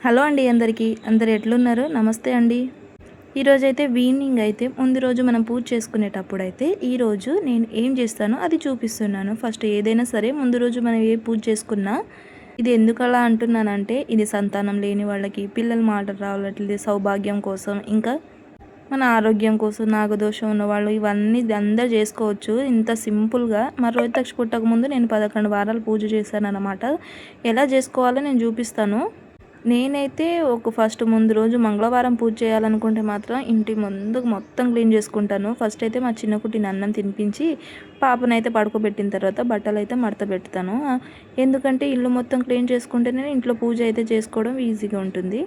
Hello అండి అందరు ఎట్లున్నారు? నమస్తే అండి. ఈరోజైతే ఈవినింగ్ అయితే ముందు రోజు మనం పూజ చేసుకునేటప్పుడు అయితే ఈరోజు నేను ఏం చేస్తానో అది చూపిస్తున్నాను. ఫస్ట్ ఏదైనా సరే ముందు రోజు మనం ఏ పూజ చేసుకున్నా ఇది ఎందుకలా అంటున్నానంటే ఇది సంతానం లేని వాళ్ళకి పిల్లల మాటలు రావట్లేదు సౌభాగ్యం కోసం ఇంకా మన ఆరోగ్యం కోసం నాగదోషం ఉన్నవాళ్ళు ఇవన్నీ అందరూ చేసుకోవచ్చు. ఇంత సింపుల్గా మా రోహితక్ష పుట్టకముందు నేను 11 వారాలు పూజ చేశాను అన్నమాట. ఎలా చేసుకోవాలో నేను చూపిస్తాను. నేనైతే ఫస్ట్ ముందు రోజు మంగళవారం పూజ చేయాలనుకుంటే మాత్రం ఇంటి ముందు మొత్తం క్లీన్ చేసుకుంటాను. ఫస్ట్ అయితే మా చిన్న కుట్టిని అన్నం తినిపించి పాపనైతే పడుకోబెట్టిన తర్వాత బట్టలు అయితే మడత పెడతాను. ఎందుకంటే ఇల్లు మొత్తం క్లీన్ చేసుకుంటేనే ఇంట్లో పూజ అయితే చేసుకోవడం ఈజీగా ఉంటుంది.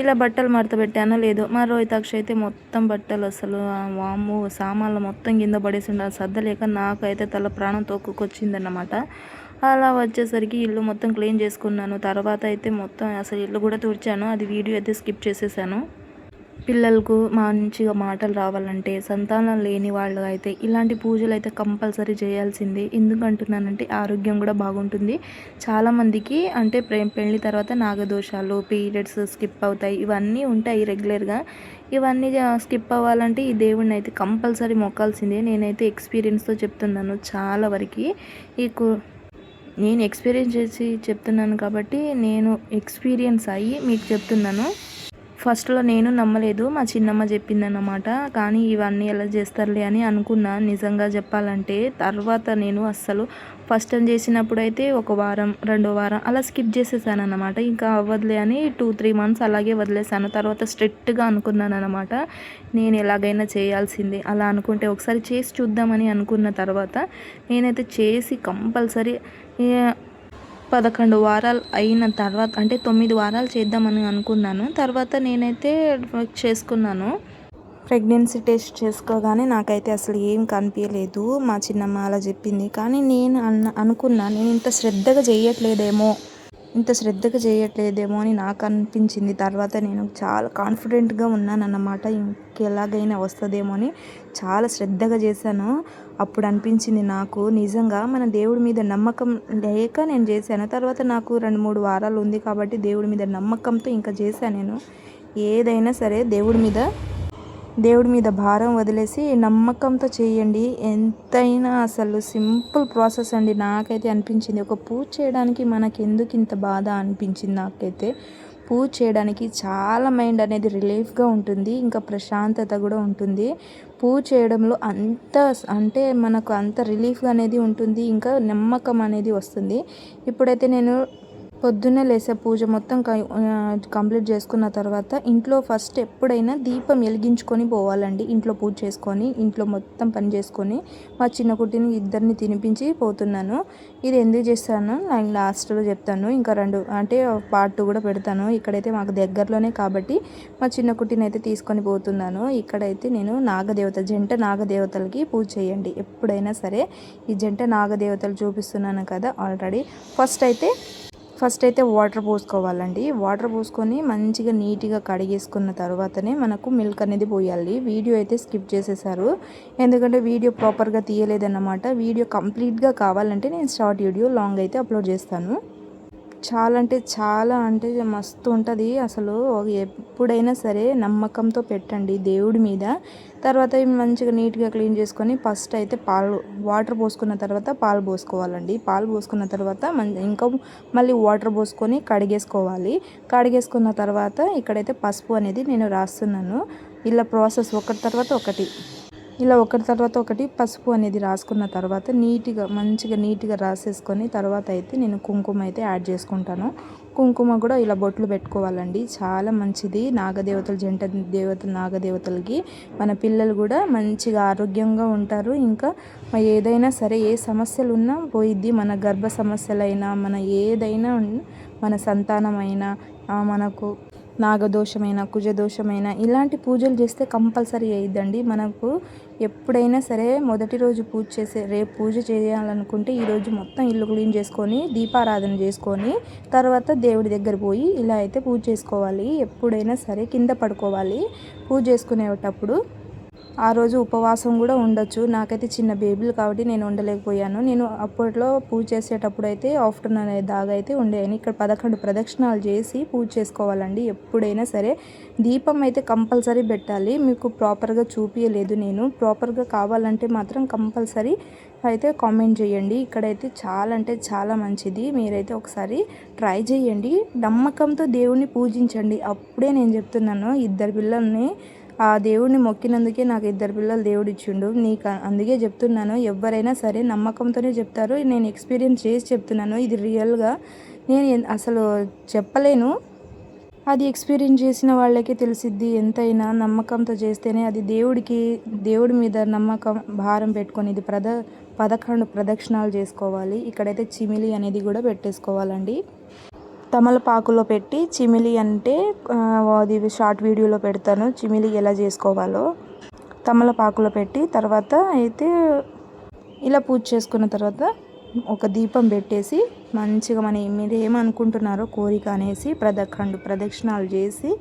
ఇలా బట్టలు మడత పెట్టానో లేదో మా రోహితాక్ష అయితే మొత్తం బట్టలు అసలు వాము సామాన్లు మొత్తం కింద పడేసిండు. సర్దలేక నాకైతే తల ప్రాణం తోక్కుకొచ్చిందన్నమాట. అలా వచ్చేసరికి ఇల్లు మొత్తం క్లీన్ చేసుకున్నాను. తర్వాత అయితే మొత్తం అసలు ఇల్లు కూడా తుడిచాను. అది వీడియో అయితే స్కిప్ చేసేసాను. పిల్లలకు మంచిగా మాటలు రావాలంటే సంతానం లేని వాళ్ళు అయితే ఇలాంటి పూజలు అయితే కంపల్సరీ చేయాల్సిందే. ఎందుకంటున్నానంటే ఆరోగ్యం కూడా బాగుంటుంది. చాలామందికి అంటే పెళ్ళి తర్వాత నాగదోషాలు పీరియడ్స్ స్కిప్ అవుతాయి ఇవన్నీ ఉంటాయి రెగ్యులర్గా. ఇవన్నీ స్కిప్ అవ్వాలంటే ఈ దేవుడిని అయితే కంపల్సరీ మొక్కాల్సిందే. నేనైతే ఎక్స్పీరియన్స్తో చెప్తున్నాను. చాలా వరకు ఈ నేను ఎక్స్పీరియన్స్ చేసి చెప్తున్నాను కాబట్టి నేను ఎక్స్పీరియన్స్ అయ్యి మీకు చెప్తున్నాను. ఫస్ట్లో నేను నమ్మలేదు, మా చిన్నమ్మ చెప్పిందన్నమాట. కానీ ఇవన్నీ ఎలా చేస్తారులే అని అనుకున్నా నిజంగా చెప్పాలంటే. తర్వాత నేను అస్సలు ఫస్ట్ టైం చేసినప్పుడు అయితే ఒక వారం రెండో వారం అలా స్కిప్ చేసేసాను అన్నమాట. ఇంకా అవ్వదులే అని 2-3 మంత్స్ అలాగే వదిలేసాను. తర్వాత స్ట్రిక్ట్గా అనుకున్నాను అన్నమాట, నేను ఎలాగైనా చేయాల్సిందే. అలా అనుకుంటే ఒకసారి చేసి చూద్దామని అనుకున్న తర్వాత నేనైతే చేసి కంపల్సరీ 11 వారాలు అయిన తర్వాత అంటే 9 వారాలు చేద్దామని అనుకున్నాను. తర్వాత నేనైతే చేసుకున్నాను. ప్రెగ్నెన్సీ టెస్ట్ చేసుకోగానే నాకైతే అసలు ఏం కనిపించలేదు. మా చిన్నమ్మ అలా చెప్పింది. కానీ నేను అనుకున్నా నేను ఇంత శ్రద్ధగా చేయట్లేదేమో అని నాకు అనిపించింది. తర్వాత నేను చాలా కాన్ఫిడెంట్గా ఉన్నాను అన్నమాట. ఇంకెలాగైనా వస్తుందేమో అని చాలా శ్రద్ధగా చేశాను. అప్పుడు అనిపించింది నాకు నిజంగా మన దేవుడి మీద నమ్మకం లేక నేను చేశాను. తర్వాత నాకు 2-3 వారాలు ఉంది కాబట్టి దేవుడి మీద నమ్మకంతో ఇంకా చేశాను. నేను ఏదైనా సరే దేవుడి మీద భారం వదిలేసి నమ్మకంతో చేయండి. ఎంతైనా అసలు సింపుల్ ప్రాసెస్ అండి. నాకైతే అనిపించింది ఒక పూజ చేయడానికి మనకెందుకు ఇంత బాధ అనిపించింది. నాకైతే పూజ చేయడానికి చాలా మైండ్ అనేది రిలీఫ్గా ఉంటుంది, ఇంకా ప్రశాంతత కూడా ఉంటుంది. పూజ చేయడంలో అంటే మనకు అంత రిలీఫ్గా అనేది ఉంటుంది, ఇంకా నమ్మకం అనేది వస్తుంది. ఇప్పుడైతే నేను పొద్దున్నే లేసే పూజ మొత్తం కంప్లీట్ చేసుకున్న తర్వాత ఇంట్లో ఫస్ట్ ఎప్పుడైనా దీపం వెలిగించుకొని పోవాలండి. ఇంట్లో పూజ చేసుకొని ఇంట్లో మొత్తం పని చేసుకొని మా చిన్న కుట్టిని ఇద్దరిని తినిపించి పోతున్నాను. ఇది ఎందుకు చేస్తాను నేను లాస్ట్లో చెప్తాను. ఇంకా 2 అంటే పార్ట్ 2 కూడా పెడతాను. ఇక్కడైతే మాకు దగ్గరలోనే కాబట్టి మా చిన్న కుట్టిని అయితే తీసుకొని పోతున్నాను. ఇక్కడైతే నేను జంట నాగదేవతలకి పూజ చేయండి ఎప్పుడైనా సరే. ఈ జంట నాగదేవతలు చూపిస్తున్నాను కదా ఆల్రెడీ. ఫస్ట్ అయితే వాటర్ పోసుకోవాలండి. వాటర్ పోసుకొని మంచిగా నీట్గా కడిగేసుకున్న తర్వాతనే మనకు మిల్క్ అనేది పోయాలి. వీడియో అయితే స్కిప్ చేసేసారు, ఎందుకంటే వీడియో ప్రాపర్గా తీయలేదన్నమాట. వీడియో కంప్లీట్గా కావాలంటే నేను షార్ట్ వీడియో లాంగ్ అయితే అప్లోడ్ చేస్తాను. చాలా అంటే మస్తు ఉంటుంది అసలు. ఎప్పుడైనా సరే నమ్మకంతో పెట్టండి దేవుడి మీద. తర్వాత మంచిగా నీట్గా క్లీన్ చేసుకొని ఫస్ట్ అయితే వాటర్ పోసుకున్న తర్వాత పాలు పోసుకోవాలండి. పాలు పోసుకున్న తర్వాత ఇంకా మళ్ళీ వాటర్ పోసుకొని కడిగేసుకున్న తర్వాత ఇక్కడైతే పసుపు అనేది నేను రాస్తున్నాను. ఇలా ప్రాసెస్ ఒకటి తర్వాత ఒకటి పసుపు అనేది రాసుకున్న తర్వాత మంచిగా నీట్గా రాసేసుకొని తర్వాత అయితే నేను కుంకుమ అయితే యాడ్ చేసుకుంటాను. కుంకుమ కూడా ఇలా బొట్లు పెట్టుకోవాలండి, చాలా మంచిది. జంట నాగదేవతలకి మన పిల్లలు కూడా మంచిగా ఆరోగ్యంగా ఉంటారు. ఇంకా ఏదైనా సరే ఏ సమస్యలు ఉన్నా పోయిద్ది. మన గర్భ సమస్యలైనా మన ఏదైనా మన సంతానమైనా మనకు నాగదోషమైన కుజదోషమైన ఇలాంటి పూజలు చేస్తే కంపల్సరీ అయ్యిద్దండి. మనకు ఎప్పుడైనా సరే మొదటి రోజు రేపు పూజ చేయాలనుకుంటే ఈరోజు మొత్తం ఇల్లు క్లీన్ చేసుకొని దీపారాధన చేసుకొని తర్వాత దేవుడి దగ్గర పోయి ఇలా అయితే పూజ చేసుకోవాలి. ఎప్పుడైనా సరే కింద పడుకోవాలి పూజ చేసుకునేటప్పుడు. ఆ రోజు ఉపవాసం కూడా ఉండొచ్చు. నాకైతే చిన్న బేబీలు కాబట్టి నేను ఉండలేకపోయాను. నేను అప్పట్లో పూజ చేసేటప్పుడు అయితే ఆఫ్టర్నూన్ దాకా అయితే ఉండేదాన్ని. ఇక్కడ 11 ప్రదక్షిణాలు చేసి పూజ చేసుకోవాలండి ఎప్పుడైనా సరే. దీపం అయితే కంపల్సరీ పెట్టాలి. మీకు ప్రాపర్గా చూపించలేదు నేను. ప్రాపర్గా కావాలంటే మాత్రం కంపల్సరీ అయితే కామెంట్ చేయండి. ఇక్కడైతే చాలా అంటే చాలా మంచిది. మీరైతే ఒకసారి ట్రై చేయండి. నమ్మకంతో దేవుణ్ణి పూజించండి. అప్పుడే నేను చెప్తున్నాను, ఇద్దరు పిల్లల్ని ఆ దేవుడిని మొక్కినందుకే నాకు ఇద్దరు పిల్లలు దేవుడు ఇచ్చిండు. నీకు అందుకే చెప్తున్నాను, ఎవరైనా సరే నమ్మకంతోనే చెప్తారు. నేను ఎక్స్పీరియన్స్ చేసి చెప్తున్నాను. ఇది రియల్గా నేను అసలు చెప్పలేను. అది ఎక్స్పీరియన్స్ చేసిన వాళ్ళకే తెలిసిద్ది. ఎంతైనా నమ్మకంతో చేస్తేనే అది దేవుడి మీద నమ్మకం భారం పెట్టుకొని ఇది 11 ప్రదక్షిణాలు చేసుకోవాలి. ఇక్కడైతే చిమిలి అనేది కూడా పెట్టేసుకోవాలండి. తమలపాకులో పెట్టి చిమిలి అంటే అది షార్ట్ వీడియోలో పెడతాను, చిమిలి ఎలా చేసుకోవాలో. తమలపాకులో పెట్టి తర్వాత అయితే ఇలా పూజ చేసుకున్న తర్వాత ఒక దీపం పెట్టేసి మంచిగా మీరు ఏమనుకుంటున్నారో కోరిక అనేసి 11 ప్రదక్షిణాలు చేసి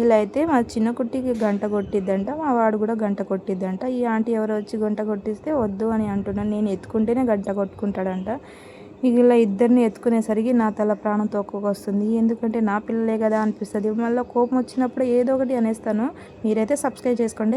ఇలా అయితే మా చిన్న కుట్టికి గంట కొట్టిద్దంట, మా వాడు కూడా గంట కొట్టిద్దంట. ఈ ఆంటీ ఎవరో వచ్చి గంట కొట్టిస్తే వద్దు అని అంటున్నాను. నేను ఎత్తుకుంటేనే గంట కొట్టుకుంటాడంట. ఇలా ఇద్దరిని ఎత్తుకునేసరికి నా తల ప్రాణం తోక్కొస్తుంది. ఎందుకంటే నా పిల్లలే కదా అనిపిస్తుంది. మళ్ళీ కోపం వచ్చినప్పుడు ఏదో ఒకటి అనేస్తాను. మీరైతే సబ్స్క్రైబ్ చేసుకోండి.